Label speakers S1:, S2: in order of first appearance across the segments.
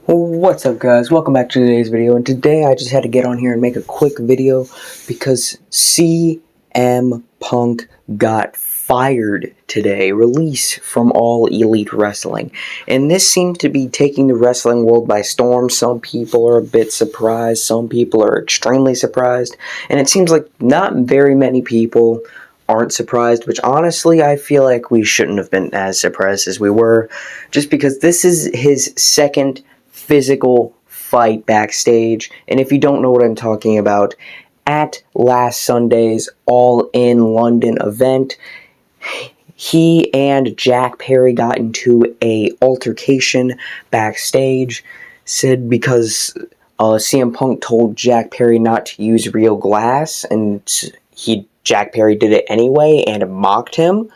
S1: What's up, guys? Welcome back to today's video, and today I just had to get on here and make a quick video because CM Punk got fired today, released from All Elite Wrestling, and this seems to be taking the wrestling world by storm. Some people are a bit surprised, some people are extremely surprised, and it seems like not very many people aren't surprised, which honestly I feel like we shouldn't have been as surprised as we were, just because this is his second physical fight backstage. And if you don't know what I'm talking about, at last Sunday's All in London event, he and Jack Perry got into a altercation backstage, said because CM Punk told Jack Perry not to use real glass, and Jack Perry did it anyway and mocked him.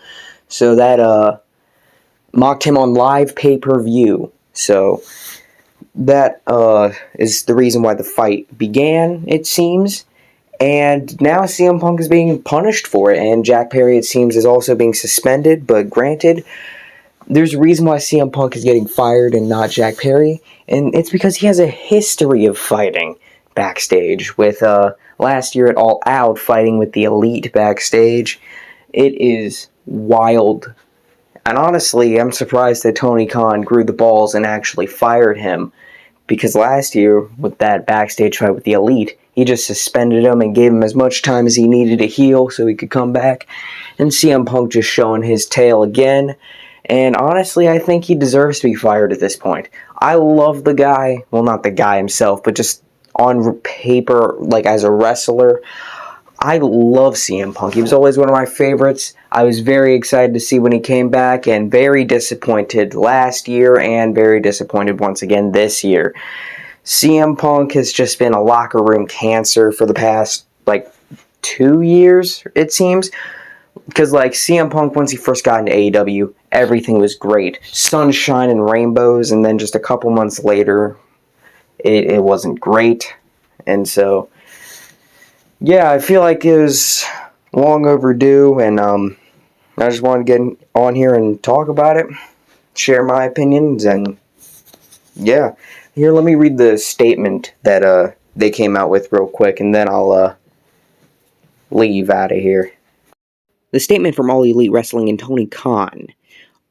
S1: So that mocked him on live pay-per-view. So that is the reason why the fight began, it seems. And now CM Punk is being punished for it, and Jack Perry, it seems, is also being suspended. But granted, there's a reason why CM Punk is getting fired and not Jack Perry, and it's because he has a history of fighting backstage. With last year at All Out fighting with the Elite backstage, it is wild. And honestly, I'm surprised that Tony Khan grew the balls and actually fired him, because last year, with that backstage fight with the Elite, he just suspended him and gave him as much time as he needed to heal so he could come back. And CM Punk just showing his tail again. And honestly, I think he deserves to be fired at this point. I love the guy. Well, not the guy himself, but just on paper, like as a wrestler. I love CM Punk. He was always one of my favorites. I was very excited to see when he came back, and very disappointed last year, and very disappointed once again this year. CM Punk has just been a locker room cancer for the past, 2 years, it seems. Because, CM Punk, once he first got into AEW, everything was great. Sunshine and rainbows, and then just a couple months later, it wasn't great. And so, yeah, I feel like it was long overdue, and I just wanted to get on here and talk about it, share my opinions, and yeah. Here, let me read the statement that they came out with real quick, and then I'll leave out of here. The statement from All Elite Wrestling and Tony Khan.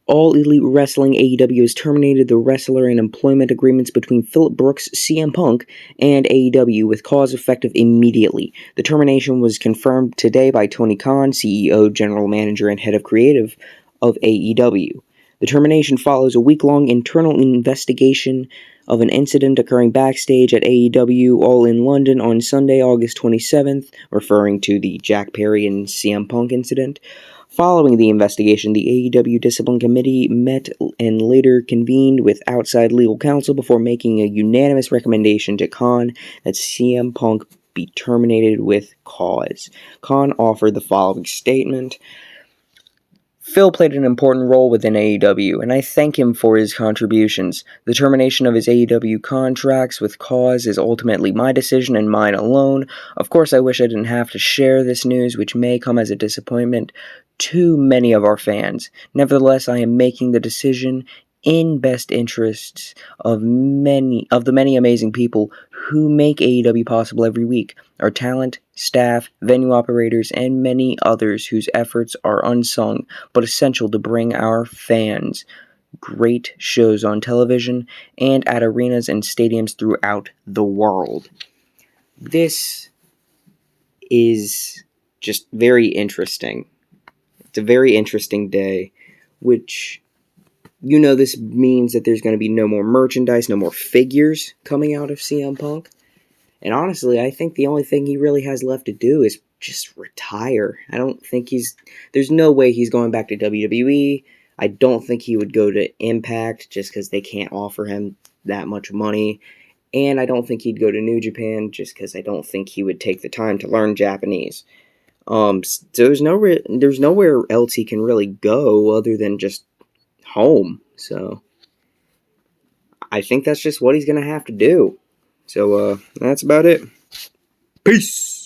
S1: All Elite Wrestling AEW has terminated the wrestler and employment agreements between Phillip Brooks, CM Punk, and AEW with cause effective immediately. The termination was confirmed today by Tony Khan, CEO, General Manager, and Head of Creative of AEW. The termination follows a week-long internal investigation of an incident occurring backstage at AEW All in London on Sunday, August 27th, referring to the Jack Perry and CM Punk incident. Following the investigation, the AEW Discipline Committee met and later convened with outside legal counsel before making a unanimous recommendation to Khan that CM Punk be terminated with cause. Khan offered the following statement. Phil played an important role within AEW, and I thank him for his contributions. The termination of his AEW contracts with cause is ultimately my decision and mine alone. Of course, I wish I didn't have to share this news, which may come as a disappointment to many of our fans. Nevertheless, I am making the decision in best interests of the many amazing people who make AEW possible every week. Our talent, staff, venue operators, and many others whose efforts are unsung but essential to bring our fans great shows on television and at arenas and stadiums throughout the world. This is just very interesting. It's a very interesting day, which, this means that there's going to be no more merchandise, no more figures coming out of CM Punk. And honestly, I think the only thing he really has left to do is just retire. I don't think there's no way he's going back to WWE. I don't think he would go to Impact just because they can't offer him that much money. And I don't think he'd go to New Japan just because I don't think he would take the time to learn Japanese. So there's nowhere else he can really go other than just home. So I think that's just what he's going to have to do. So that's about it. Peace!